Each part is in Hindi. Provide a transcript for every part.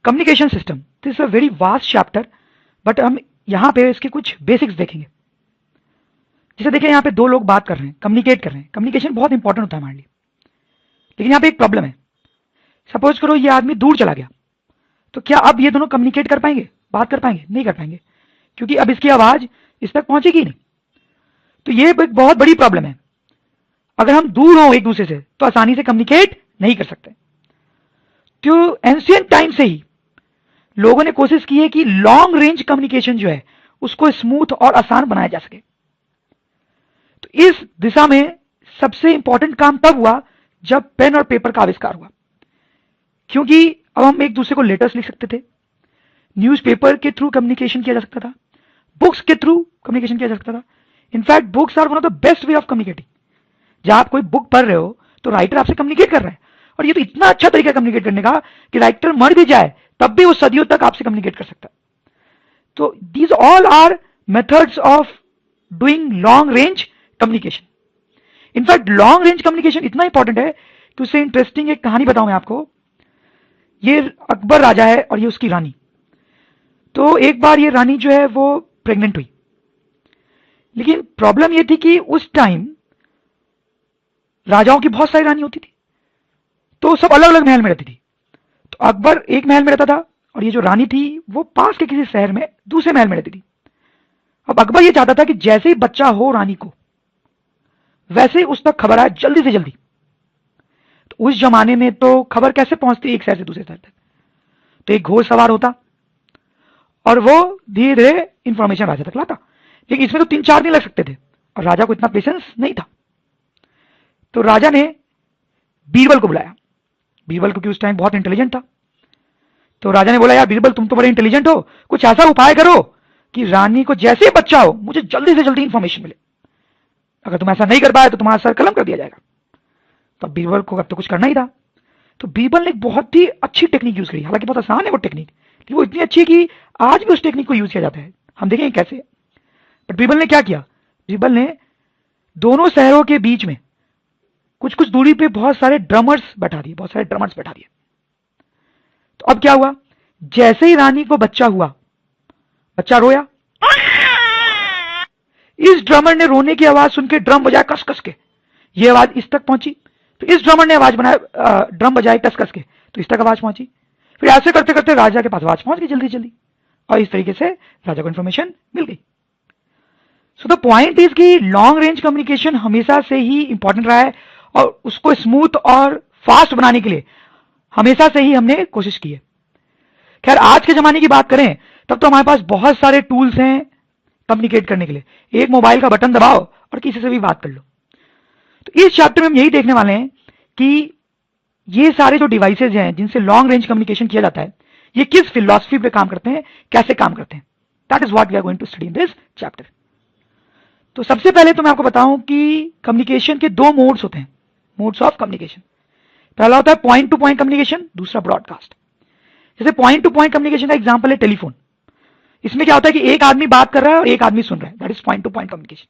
Communication system, this is a very vast chapter, but हम यहां पे इसके कुछ बेसिक्स देखेंगे। जैसे देखिए यहाँ पे दो लोग बात कर रहे हैं, कम्युनिकेट कर रहे हैं। कम्युनिकेशन बहुत इंपॉर्टेंट होता है हमारे लिए, लेकिन यहाँ पे एक प्रॉब्लम है। सपोज करो ये आदमी दूर चला गया, तो क्या अब ये दोनों कम्युनिकेट कर पाएंगे, बात कर पाएंगे? नहीं कर पाएंगे, क्योंकि अब इसकी आवाज इस तक पहुंचेगी नहीं। तो ये एक बहुत बड़ी प्रॉब्लम है। अगर हम दूर हो एक दूसरे से तो आसानी से कम्युनिकेट नहीं कर सकते। तो एंशियंट टाइम से ही लोगों ने कोशिश की है कि लॉन्ग रेंज कम्युनिकेशन जो है उसको स्मूथ और आसान बनाया जा सके। तो इस दिशा में सबसे इंपॉर्टेंट काम तब हुआ जब पेन और पेपर का आविष्कार हुआ, क्योंकि अब हम एक दूसरे को लेटर्स लिख सकते थे, न्यूज़पेपर के थ्रू कम्युनिकेशन किया जा सकता था, बुक्स के थ्रू कम्युनिकेशन किया जा सकता था। In fact books are one of the best way of communicating. जब आप कोई बुक पढ़ रहे हो तो राइटर आपसे कम्युनिकेट कर रहा है, और ये तो इतना अच्छा तरीका कम्युनिकेट करने का कि राइटर मर भी जाए तब भी वो सदियों तक आपसे कम्युनिकेट कर सकता है। तो these all are methods of doing long range communication. In fact long range communication इतना इंपॉर्टेंट है कि उससे इंटरेस्टिंग एक कहानी बताऊं मैं आपको। ये अकबर राजा है और ये उसकी रानी। तो एक बार ये रानी जो है वो प्रेग्नेंट हुई, लेकिन प्रॉब्लम ये थी कि उस टाइम राजाओं की बहुत सारी रानी होती थी, तो सब अलग अलग महल में रहती थी। तो अकबर एक महल में रहता था और ये जो रानी थी वो पास के किसी शहर में दूसरे महल में रहती थी। अब अकबर ये चाहता था कि जैसे ही बच्चा हो रानी को, वैसे उस तक खबर आए जल्दी से जल्दी। तो उस जमाने में तो खबर कैसे पहुंचती एक शहर से दूसरे शहर तक? तो एक घोड़सवार होता और वो धीरे धीरे इंफॉर्मेशन राजा तक लाता, लेकिन इसमें तो 3-4 दिन लग सकते थे और राजा को इतना पेशेंस नहीं था। तो राजा ने बीरबल को बुलाया। बीरबल क्योंकि उस टाइम बहुत इंटेलिजेंट था। तो राजा ने बोला, यार बीरबल तुम तो बड़े इंटेलिजेंट हो, कुछ ऐसा उपाय करो कि रानी को जैसे ही बच्चा हो मुझे जल्दी से जल्दी इंफॉर्मेशन मिले। अगर तुम ऐसा नहीं कर पाए तो तुम्हारा सर कलम कर दिया जाएगा। तो बीरबल को अब तो कुछ करना ही था। तो बीरबल ने बहुत ही अच्छी टेक्निक यूज करी, हालांकि बहुत आसान है वो टेक्निक, लेकिन वो इतनी अच्छी है कि आज भी उस टेक्निक को यूज किया जाता है। हम देखेंगे कैसे। बट बीरबल ने क्या किया, बीरबल ने दोनों शहरों के बीच में कुछ कुछ दूरी पे बहुत सारे ड्रमर्स बैठा दिए, बहुत सारे ड्रमर्स बैठा दिए। तो अब क्या हुआ, जैसे ही रानी को बच्चा हुआ, बच्चा रोया, इस ड्रमर ने रोने की आवाज सुन के ड्रम बजाया कस कस के, ये आवाज इस तक पहुंची। तो इस ड्रमर ने आवाज बनाया, ड्रम बजाए कस कस के, तो इस तक आवाज पहुंची। फिर ऐसे करते करते राजा के पास आवाज पहुंच गई जल्दी जल्दी, और इस तरीके से राजा को इंफॉर्मेशन मिल गई। सो द पॉइंट इज कि लॉन्ग रेंज कम्युनिकेशन हमेशा से ही इंपॉर्टेंट रहा है, और उसको स्मूथ और फास्ट बनाने के लिए हमेशा से ही हमने कोशिश की है। खैर आज के जमाने की बात करें तब तो हमारे पास बहुत सारे टूल्स हैं कम्युनिकेट करने के लिए। एक मोबाइल का बटन दबाओ और किसी से भी बात कर लो। तो इस चैप्टर में हम यही देखने वाले हैं कि ये सारे जो डिवाइसेज हैं जिनसे लॉन्ग रेंज कम्युनिकेशन किया जाता है, ये किस फिलॉसफी पे काम करते हैं, कैसे काम करते हैं। That is what we are going to study in this chapter. तो सबसे पहले तो मैं आपको बताऊं कि कम्युनिकेशन के दो मोड्स होते हैं, मोड्स ऑफ कम्युनिकेशन। पहला होता है पॉइंट टू पॉइंट कम्युनिकेशन, दूसरा ब्रॉडकास्ट। जैसे पॉइंट टू पॉइंट कम्युनिकेशन का एग्जांपल है टेलीफोन। इसमें क्या होता है कि एक आदमी बात कर रहा है और एक आदमी सुन रहा है, that is point two point communication.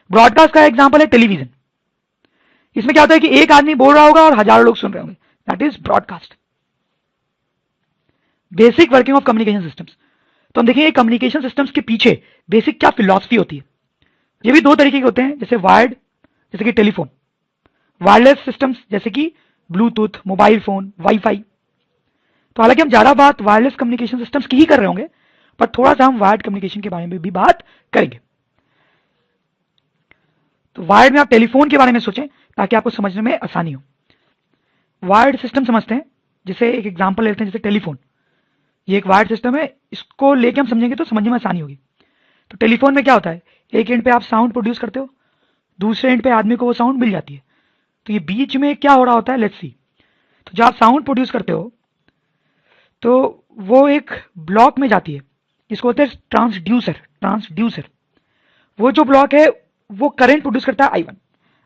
Broadcast का एग्जांपल है टेलीविजन। इसमें क्या होता है कि एक आदमी बोल रहा होगा और हजारों लोग सुन रहे होंगे, that is broadcast. Basic working of communication systems. तो हम देखेंगे कम्युनिकेशन सिस्टम्स के पीछे बेसिक क्या फिलॉसफी होती है। ये भी दो तरीके के होते हैं, जैसे वायर्ड, जैसे कि टेलीफोन, वायरलेस सिस्टम्स जैसे कि ब्लूटूथ, मोबाइल फोन, वाईफाई। तो हालांकि हम ज्यादा बात वायरलेस कम्युनिकेशन सिस्टम्स की ही कर रहे होंगे, पर थोड़ा सा हम वायर्ड कम्युनिकेशन के बारे में भी बात करेंगे। तो वायर्ड में आप टेलीफोन के बारे में सोचें ताकि आपको समझने में आसानी हो। वायर्ड सिस्टम समझते हैं, जैसे एक एग्जांपल लेते हैं, जैसे टेलीफोन। ये एक वायर्ड सिस्टम है, इसको लेके हम समझेंगे तो समझने में आसानी होगी। तो टेलीफोन में क्या होता है, एक एंड पे आप साउंड प्रोड्यूस करते हो, दूसरे एंड पे आदमी को वो साउंड मिल जाती है। तो ये बीच में क्या हो रहा होता है, लेट्स सी। तो जब आप साउंड प्रोड्यूस करते हो तो वो एक ब्लॉक में जाती है, जिसको बोलते हैं ट्रांसड्यूसर। ट्रांसड्यूसर वो जो ब्लॉक है वो करंट प्रोड्यूस करता है I1।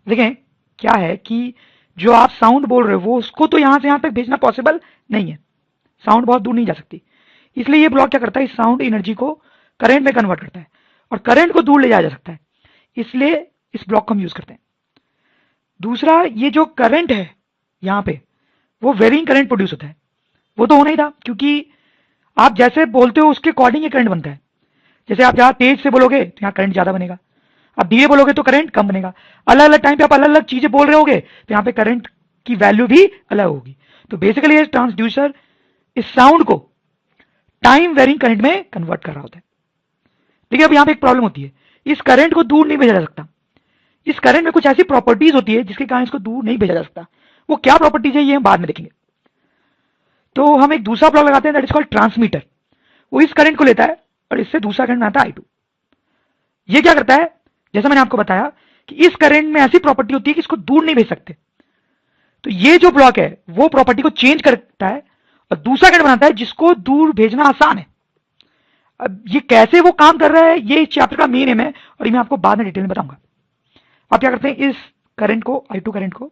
देखें क्या है कि जो आप साउंड बोल रहे हो वो उसको तो यहां से यहां तक भेजना पॉसिबल नहीं है, साउंड बहुत दूर नहीं जा सकती। इसलिए ये ब्लॉक क्या करता है, इस साउंड एनर्जी को करंट में कन्वर्ट करता है, और करंट को दूर ले जाया जा सकता है, इसलिए इस ब्लॉक को हम यूज करते हैं। दूसरा, ये जो करंट है यहां पे वो वेरिंग करंट प्रोड्यूस होता है। वो तो होना ही था, क्योंकि आप जैसे बोलते हो उसके अकॉर्डिंग ये करंट बनता है। जैसे आप जहां तेज से बोलोगे तो यहाँ करंट ज्यादा बनेगा, आप धीरे बोलोगे तो करंट कम बनेगा। अलग अलग टाइम पे आप अलग अलग चीजें बोल रहे होगे तो यहाँ पे करंट की वैल्यू भी अलग होगी। तो बेसिकली ये ट्रांसड्यूसर इस साउंड को टाइम वेरिंग करंट में कन्वर्ट कर रहा होता है। देखिए अब यहाँ पे एक प्रॉब्लम होती है, इस करंट को दूर नहीं भेजा जा सकता। इस करंट में कुछ ऐसी प्रॉपर्टीज होती है जिसके कारण इसको दूर नहीं भेजा जा सकता। वो क्या प्रॉपर्टीज है ये हम बाद में देखेंगे। तो हम एक दूसरा ब्लॉक लगाते हैं, दैट इज कॉल्ड ट्रांसमीटर। वो इस करंट को लेता है और इससे दूसरा करंट बनाता है I2। ये क्या करता है, जैसा मैंने आपको बताया कि इस करंट में ऐसी प्रॉपर्टी होती है कि इसको दूर नहीं भेज सकते। तो ये जो ब्लॉक है वो प्रॉपर्टी को चेंज करता है और दूसरा करंट बनाता है जिसको दूर भेजना आसान है। अब ये कैसे वो काम कर रहा है ये इस चैप्टर का मेन एम है और ये मैं आपको बाद में डिटेल में बताऊंगा। आप क्या करते हैं, इस करंट को I2 करंट को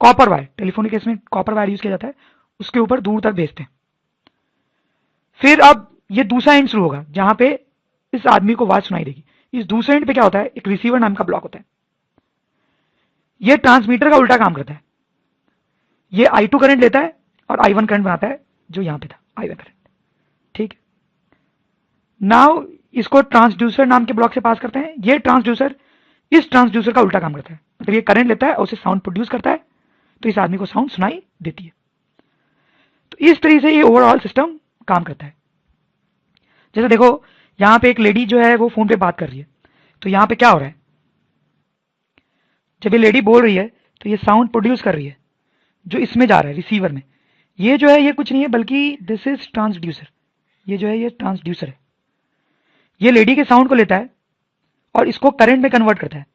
कॉपर वायर, टेलीफोन केस में कॉपर वायर यूज किया जाता है, उसके ऊपर दूर तक भेजते हैं। फिर अब ये दूसरा एंड शुरू होगा जहां पे इस आदमी को आवाज सुनाई देगी। इस दूसरे एंड पे क्या होता है, एक रिसीवर नाम का ब्लॉक होता है। ये ट्रांसमीटर का उल्टा काम करता है। ये I2 करंट लेता है और I1 करंट बनाता है जो यहां पे था I1 करंट। ठीक है, नाउ इसको ट्रांसड्यूसर नाम के ब्लॉक से पास करते हैं। ये ट्रांसड्यूसर इस ट्रांसड्यूसर का उल्टा काम करता है, मतलब ये करंट लेता है और उसे साउंड प्रोड्यूस करता है, तो इस आदमी को साउंड सुनाई देती है। तो इस तरीके से ये ओवरऑल सिस्टम काम करता है। जैसे देखो यहां पे एक लेडी जो है वो फोन पे बात कर रही है, तो यहां पे क्या हो रहा है, जब ये लेडी बोल रही है तो ये साउंड प्रोड्यूस कर रही है जो इसमें जा रहा है रिसीवर में। ये जो है ये कुछ नहीं है बल्कि दिस इज ट्रांसड्यूसर। ये जो है ये ट्रांसड्यूसर है। ये लेडी के साउंड को लेता है और इसको करंट में कन्वर्ट करता है।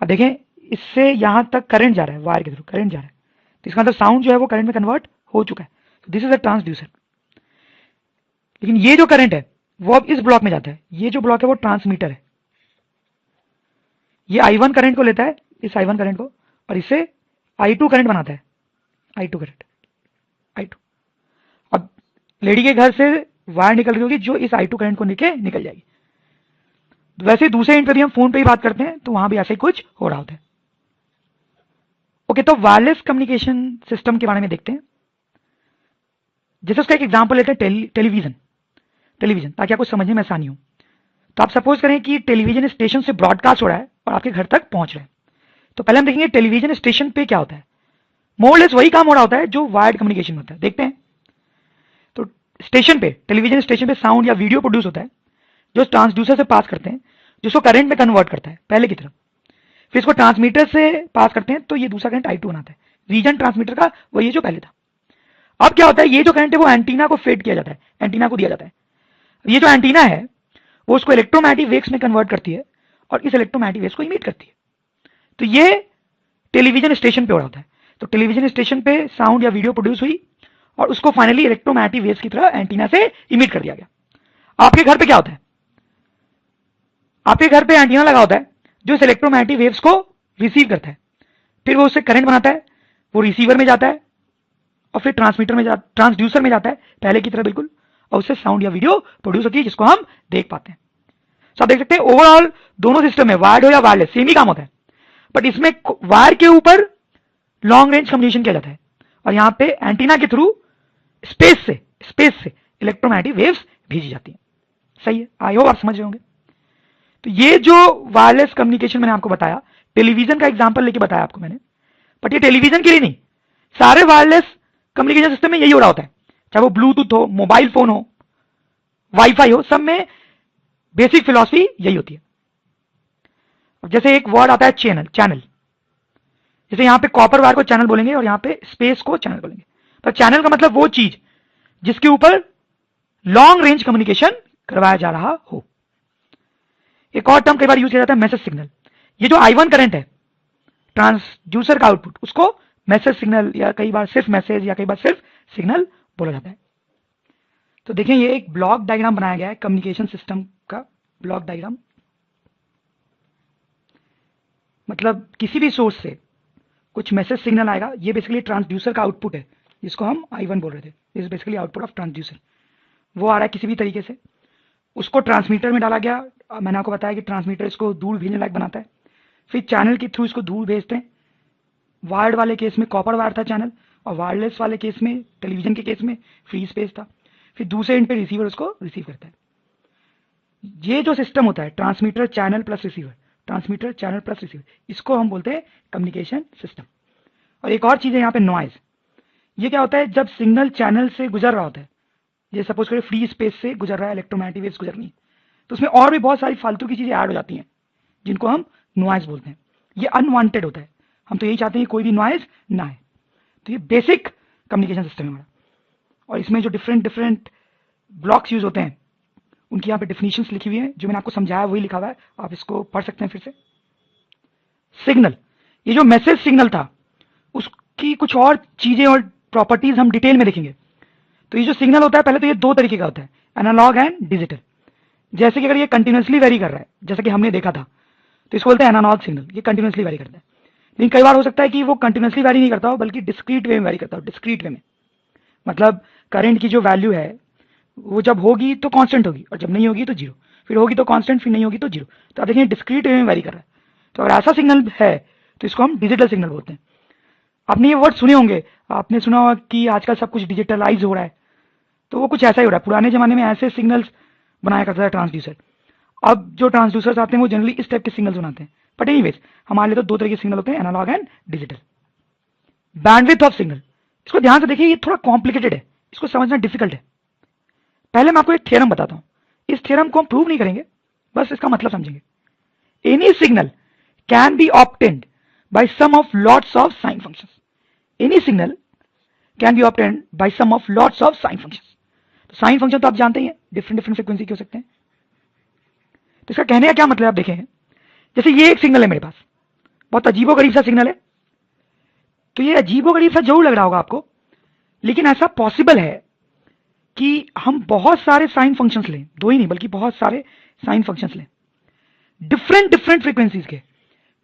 अब देखें इससे यहां तक करंट जा रहा है, वायर के थ्रू करंट जा रहा है, तो इसका मतलब साउंड जो है वो करंट में कन्वर्ट हो चुका है। This is a transducer. लेकिन ये जो करंट है वो अब इस ब्लॉक में जाता है। ये जो ब्लॉक है वो ट्रांसमीटर है। ये I1 करंट को लेता है, इस I1 करंट को, और इससे I2 करंट बनाता है, I2 करंट I2। अब लेडी के घर से वायर निकल रही होगी जो इस I2 करंट को लेके निकल जाएगी। वैसे दूसरे एंड पे भी हम फोन पे ही बात करते हैं तो वहां भी ऐसे ही कुछ हो रहा होता है। ओके, तो वायरलेस कम्युनिकेशन सिस्टम के बारे में देखते हैं। जैसे उसका एक एग्जांपल लेते हैं टेलीविजन, ताकि आपको समझने में आसानी हो। तो आप सपोज करें कि टेलीविजन स्टेशन से ब्रॉडकास्ट हो रहा है और आपके घर तक पहुंच रहा है। तो पहले हम देखेंगे टेलीविजन स्टेशन पे क्या होता है। मोरलेस वही काम हो रहा होता है जो वायर्ड कम्युनिकेशन में होता है। देखते हैं, तो स्टेशन पे, टेलीविजन स्टेशन पे साउंड या वीडियो प्रोड्यूस होता है जो ट्रांसड्यूसर से पास करते हैं, जिसको करंट में कन्वर्ट करता है पहले की तरफ। फिर इसको ट्रांसमीटर से पास करते हैं तो ये दूसरा करंट I2 बनाता है। रीजन ट्रांसमीटर का वही जो पहले था। अब क्या होता है, ये जो करंट है वो एंटीना को फेड किया जाता है, एंटीना को दिया जाता है। ये जो एंटीना है वो उसको इलेक्ट्रोमैग्नेटिक वेव्स में कन्वर्ट करती है और इस इलेक्ट्रोमैग्नेटिक वेव्स को इमिट करती है। तो ये टेलीविजन स्टेशन पे हो रहा होता है। तो टेलीविजन स्टेशन पे साउंड या वीडियो प्रोड्यूस हुई और उसको फाइनली इलेक्ट्रोमैग्नेटिक वेव्स की तरह एंटीना से इमिट कर दिया गया। आपके घर पे क्या होता है, आपके घर पे एंटीना लगा होता है जो इस इलेक्ट्रोमैग्नेटिक वेव्स को रिसीव करता है, फिर वो उससे करंट बनाता है, वो रिसीवर में जाता है और फिर ट्रांसड्यूसर में जाता है पहले की तरह बिल्कुल, और उससे साउंड या वीडियो प्रोड्यूस होती है जिसको हम देख पाते हैं। तो आप देख सकते हैं ओवरऑल दोनों सिस्टम में वायर्ड हो या वायरलेस सेम ही काम होता है, बट इसमें वायर के ऊपर लॉन्ग रेंज कम्युनिकेशन किया जाता है और यहां पे एंटीना के थ्रू स्पेस से इलेक्ट्रोमैग्नेटिक वेव्स भेजी जाती हैं। सही है, आई होप आप समझ रहे होंगे। तो ये जो वायरलेस कम्युनिकेशन मैंने आपको बताया, टेलीविजन का एग्जांपल लेके बताया आपको मैंने, बट ये टेलीविजन के लिए नहीं, सारे वायरलेस कम्युनिकेशन सिस्टम में यही हो रहा होता है, चाहे वो ब्लूटूथ हो, मोबाइल फोन हो, वाईफाई हो, सब में बेसिक फिलॉसफी यही होती है। अब जैसे एक वर्ड आता है चैनल, जैसे यहां पे कॉपर वायर को चैनल बोलेंगे और यहां पे स्पेस को चैनल बोलेंगे। पर चैनल का मतलब वो चीज जिसके ऊपर लॉन्ग रेंज कम्युनिकेशन करवाया जा रहा हो। एक और टर्म कई बार यूज किया जाता है, मैसेज सिग्नल। ये जो I1 करंट है ट्रांसड्यूसर का आउटपुट, उसको मैसेज सिग्नल या कई बार सिर्फ मैसेज या कई बार सिर्फ सिग्नल बोला जाता है। तो देखें ये एक ब्लॉक डायग्राम बनाया गया है कम्युनिकेशन सिस्टम का। ब्लॉक डायग्राम मतलब किसी भी सोर्स से कुछ मैसेज सिग्नल आएगा, ये बेसिकली ट्रांसड्यूसर का आउटपुट है जिसको हम I1 बोल रहे थे। This is basically output of transducer. वो आ रहा है किसी भी तरीके से, उसको ट्रांसमीटर में डाला गया। मैंने आपको बताया कि ट्रांसमीटर इसको दूर भेजने लायक बनाता है, फिर चैनल के थ्रू इसको दूर भेजते हैं। वायर्ड वाले केस में कॉपर वायर था चैनल, और वायरलेस वाले केस में, टेलीविजन के केस में फ्री स्पेस था। फिर दूसरे एंड पे रिसीवर उसको रिसीव करता है। ये जो सिस्टम होता है transmitter channel plus receiver, transmitter channel plus receiver, इसको हम बोलते हैं कम्युनिकेशन सिस्टम। और एक और चीज है यहाँ पे नॉइज। ये क्या होता है, जब सिग्नल चैनल से गुजर रहा होता है, ये सपोज करें फ्री स्पेस से गुजर रहा है, इलेक्ट्रोमैग्नेटिक वेव्स गुजर रही है, तो उसमें और भी बहुत सारी फालतू की चीजें ऐड हो जाती हैं जिनको हम नॉइज बोलते हैं। ये अनवांटेड होता है, हम तो यही चाहते हैं कोई भी नॉइज ना है। तो ये बेसिक कम्युनिकेशन सिस्टम है हमारा। और इसमें जो डिफरेंट डिफरेंट ब्लॉक्स यूज होते हैं उनकी यहाँ पे डिफिनीशंस लिखी हुई है, जो मैंने आपको समझाया वही लिखा हुआ है, आप इसको पढ़ सकते हैं फिर से। सिग्नल, ये जो मैसेज सिग्नल था उसकी कुछ और चीजें और प्रॉपर्टीज हम डिटेल में देखेंगे। तो ये जो सिग्नल होता है पहले तो ये दो तरीके का होता है, एनालॉग एंड डिजिटल। जैसे कि अगर ये कंटिन्यूसली वेरी कर रहा है जैसा कि हमने देखा था तो इसको बोलते हैं एनालॉग सिग्नल, ये कंटिन्यूसली वेरी करता है। लेकिन कई बार हो सकता है कि वो कंटिन्यूसली वेरी नहीं करता हो बल्कि डिस्क्रीट वे में वेरी करता हो। डिस्क्रीट वे में मतलब करंट की जो वैल्यू है वो जब होगी तो कांस्टेंट होगी और जब नहीं होगी तो जीरो, फिर होगी तो कांस्टेंट, फिर नहीं होगी तो जीरो। तो आप देखें डिस्क्रीट वे में वेरी कर रहा है। तो अगर ऐसा सिग्नल है तो इसको हम डिजिटल सिग्नल बोलते हैं। आपने ये वर्ड सुने होंगे, आपने सुना होगा कि आजकल सब कुछ डिजिटलाइज हो रहा है, तो वो कुछ ऐसा ही हो रहा है। पुराने जमाने में ऐसे सिग्नल्स बनाया करता था ट्रांसड्यूसर। अब जो ट्रांसड्यूसर्स आते हैं वो जनरली इस टाइप के सिग्नल्स बनाते हैं। बट एनीवेज हमारे लिए तो दो तरह के सिग्नल होते हैं, analogue and digital. Bandwidth of signal, इसको ध्यान से देखिए, ये थोड़ा कॉम्प्लिकेटेड है, इसको समझना डिफिकल्ट है। पहले मैं आपको एक थ्योरम बताता हूं, इस थ्योरम को हम प्रूव नहीं करेंगे, बस इसका मतलब समझेंगे। Any signal can be obtained by sum of lots of sine functions. Any signal can be obtained by sum of lots of sine functions. तो साइन फंक्शन तो आप जानते ही हैं, डिफरेंट डिफरेंट फ्रीक्वेंसी के हो सकते हैं। तो इसका कहने का क्या मतलब आप देखें, जैसे ये एक सिग्नल है मेरे पास, बहुत अजीबोगरीब सा सिग्नल है। तो ये अजीबोगरीब सा जरूर लग रहा होगा आपको, लेकिन ऐसा पॉसिबल है कि हम बहुत सारे साइन फंक्शंस लें, दो ही नहीं बल्कि बहुत सारे साइन फंक्शंस लें डिफरेंट डिफरेंट फ्रीक्वेंसीज के,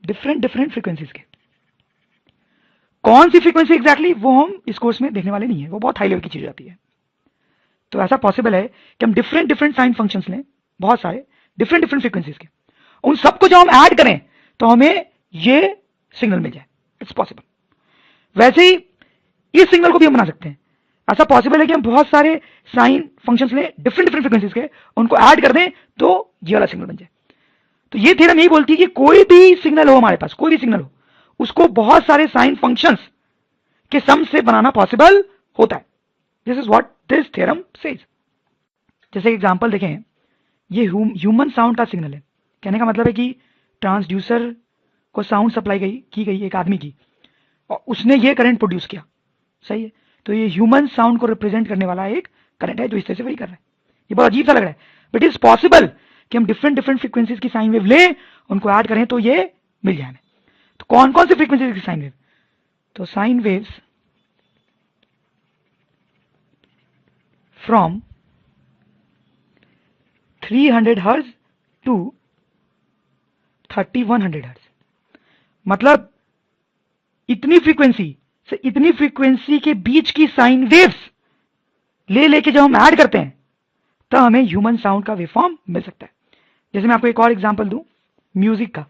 डिफरेंट डिफरेंट फ्रीक्वेंसीज के। कौन सी फ्रीक्वेंसी एग्जैक्टली वो हम इस कोर्स में देखने वाले नहीं है, वो बहुत हाई लेवल की चीज आती है। तो ऐसा पॉसिबल है कि हम डिफरेंट डिफरेंट साइन फंक्शंस लें, बहुत सारे डिफरेंट डिफरेंट फ्रीक्वेंसीज के, उन सबको जब हम ऐड करें तो हमें ये सिग्नल मिल जाए। It's possible. वैसे ही इस सिग्नल को भी हम बना सकते हैं। ऐसा पॉसिबल है कि हम बहुत सारे साइन फंक्शंस लें डिफरेंट डिफरेंट फ्रीक्वेंसीज के, उनको ऐड कर दें तो ये वाला सिग्नल बन जाए। तो ये थ्योरम यही बोलती है कि कोई भी सिग्नल हो हमारे पास, कोई भी सिग्नल हो, उसको बहुत सारे साइन फंक्शंस के सम से बनाना पॉसिबल होता है। This is what this theorem says. जैसे एग्जांपल देखें, ये ह्यूमन साउंड का सिग्नल है। कहने का मतलब है कि ट्रांसड्यूसर को साउंड सप्लाई की गई एक आदमी की, और उसने ये करंट प्रोड्यूस किया, सही है। तो ये ह्यूमन साउंड को रिप्रेजेंट करने वाला एक करंट है जो इस तरह से वही कर रहा है। ये बहुत अजीब सा लग रहा है, बट इज पॉसिबल कि हम डिफरेंट डिफरेंट फ्रीक्वेंसीज की साइन वेव लें, उनको ऐड करें तो ये मिल जाए हमें। तो कौन कौन सी फ्रीक्वेंसीज की साइन वेव, तो sine waves from 300 hertz to 3100 hertz, मतलब इतनी फ्रीक्वेंसी से इतनी फ्रीक्वेंसी के बीच की साइन वेव्स ले लेके जब हम ऐड करते हैं तो हमें ह्यूमन साउंड का वेवफॉर्म मिल सकता है। जैसे मैं आपको एक और एग्जांपल दूं, म्यूजिक का।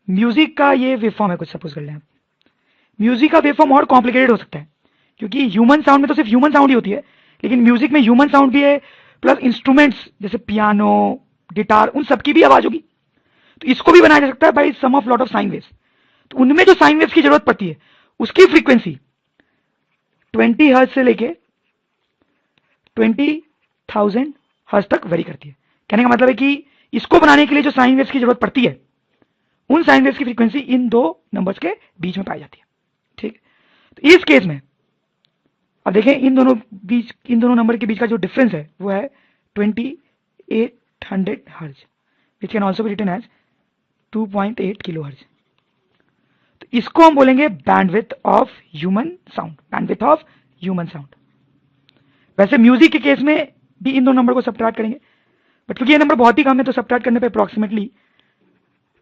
म्यूजिक का ये वेवफॉर्म है, कुछ सपोज कर लें आप। म्यूजिक का वेवफॉर्म और कॉम्प्लिकेटेड हो सकता है, क्योंकि ह्यूमन साउंड में तो सिर्फ ह्यूमन साउंड ही होती है, लेकिन म्यूजिक में ह्यूमन साउंड भी है प्लस इंस्ट्रूमेंट्स जैसे पियानो, गिटार, उन सबकी भी आवाज होगी। तो इसको भी बनाया जा सकता है by sum of lot of sine waves. तो उनमें जो साइन वेव्स की जरूरत पड़ती है उसकी फ्रीक्वेंसी 20 हर्ट्ज से लेके 20,000 हर्ट्ज तक वेरी करती है। कहने का मतलब है कि इसको बनाने के लिए जो साइन वेव्स की जरूरत पड़ती है उन साइन वेव्स की फ्रीक्वेंसी इन दो नंबर्स के बीच में पाई जाती है। ठीक, तो इस केस में अब देखें इन दोनों नंबर के बीच का जो डिफरेंस है वो है 2800 hertz, which can also be written as 2.8 kilo hertz. तो इसको हम बोलेंगे bandwidth of human sound, bandwidth of human sound. वैसे म्यूजिक के केस में भी इन दो नंबर को सब्ट्रैक्ट करेंगे, बट क्योंकि ये नंबर बहुत ही कम है तो सब्ट्रैक्ट करने पे अप्रोक्सीमेटली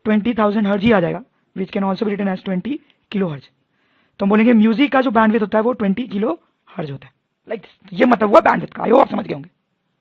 20,000 हर्ट्ज ही आ जाएगा, which can also be written as 20 kilo hertz. तो हम बोलेंगे म्यूजिक का जो बैंडविड्थ होता है वो 20 किलो हर्ट्ज होता है। लाइक ये मतलब हुआ बैंडविड्थ का। आई होप आप समझ गए होंगे।